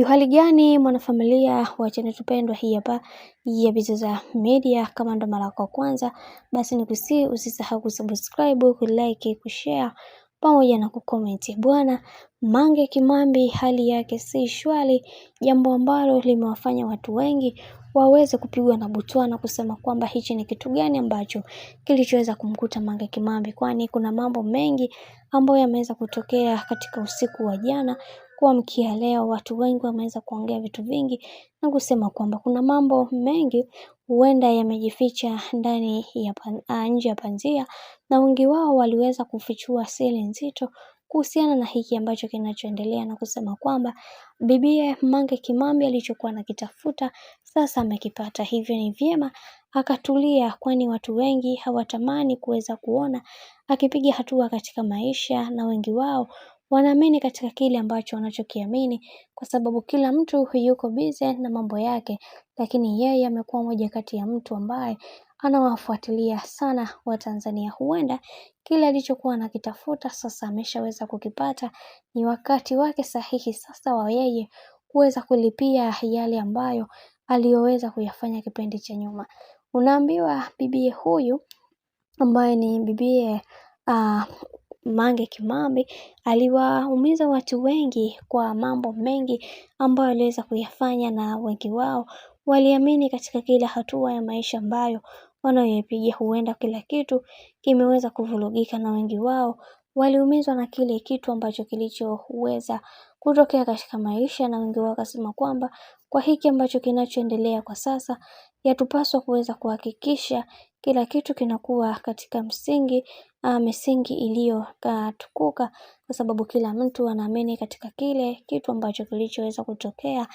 Hali gani mwanafamilia wa channel tupendwa hii hapa ya Bizoza Media. Kama ndo mara yako kwanza, basi nikusihi usisahau kusubscribe, kulike, kushare pamoja na kucomment. Bwana Mange Kimambi hali yake si shwari, jambo ambalo limewafanya watu wengi waweze kupigwa na butwaa na kusema kwamba hichi ni kitu gani ambacho kilichoweza kumkuta Mange Kimambi, kwani kuna mambo mengi ambayo yameweza kutokea katika usiku wa jana kuamkia leo. Watu wengi wameweza kuongea vitu vingi na kusema kwamba kuna mambo mengi huenda yamejificha ndani ya nje ya panzia, na wengi wao waliweza kufichua siri nzito kuhusiana na hiki ambacho kinachoendelea, na kusema kwamba bibie Mange Kimambi alichokuwa anakitafuta sasa amekipata. Hivyo ni vyema akatulia, kwani watu wengi hawatamani kuweza kuona akipiga hatua katika maisha, na wengi wao wanaamini katika kile ambacho wanachokiamini, kwa sababu kila mtu yuko busy na mambo yake, lakini yeye amekuwa moja kati ya mtu ambaye anawafuatilia sana Watanzania. Huenda kile alichokuwa anakitafuta sasa ameshaweza kukipata. Ni wakati wake sahihi sasa wa yeye kuweza kulipia yale ambayo aliyoweza kuyafanya kipindi cha nyuma. Unaambiwa bibie huyu ambaye ni bibie Mange Kimambi aliwaumiza watu wengi kwa mambo mengi ambayo aliweza kuyafanya, na wengi wao waliamini katika kila hatua ya maisha ambayo wanayopiga. Huenda kila kitu kimeweza kuvurugika, na wengi wao waliumizwa na kile kitu ambacho kilichoweza kutokea katika maisha, na wengi wao wakasema kwamba kwa hiki ambacho kinachoendelea kwa sasa, yatupaswa kuweza kuhakikisha kila kitu kinakuwa katika misingi iliyotukuka, kwa sababu kila mtu anaamini katika kile kitu ambacho kilichoweza kutokea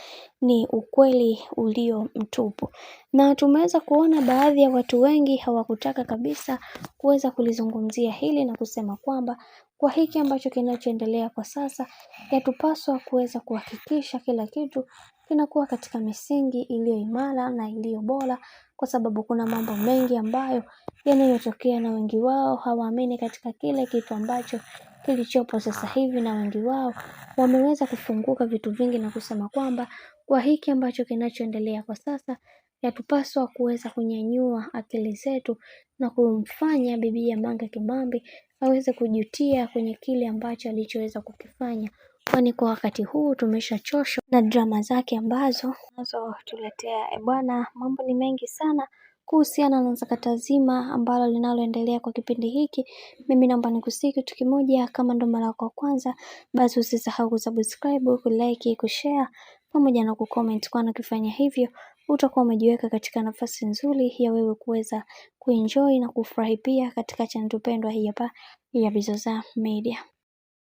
ni ukweli ulio mtupu. Na tumeweza kuona baadhi ya watu wengi hawakutaka kabisa kuweza kulizungumzia hili, na kusema kwamba kwa hiki ambacho kinachoendelea kwa sasa, yatupaswa kuweza kuhakikisha kila kitu kinakuwa katika misingi iliyo imara na iliyo bora, kwa sababu kuna mambo mengi ambayo yanayotokea, na wengi wao hawaamini katika kile kitu ambacho kilichopo sasa hivi, na wengi wao wameweza kufunguka vitu vingi na kusema kwamba kwa hiki ambacho kinachoendelea kwa sasa, yatupaswa kuweza kunyanyua akili zetu na kumfanya bibi Mange Kimambi aweze kujutia kwenye kile ambacho alichoweza kukifanya, kwani kwa wakati huu tumeshachoshwa na drama zake ambazo tuletea. Bwana, mambo ni mengi sana kuhusiana na sakata zima ambalo linaloendelea kwa kipindi hiki. Mimi naomba nikusihi kitu kimoja, kama ndo mara yako kwanza, basi usisahau kusubscribe, kulike, kushare pamoja na kucomment, kwani ukifanya hivyo utakuwa umejiweka katika nafasi nzuri ya wewe kuweza kuenjoy na kufurahi pia katika channel tupendwa hii hapa ya Bizoza Media.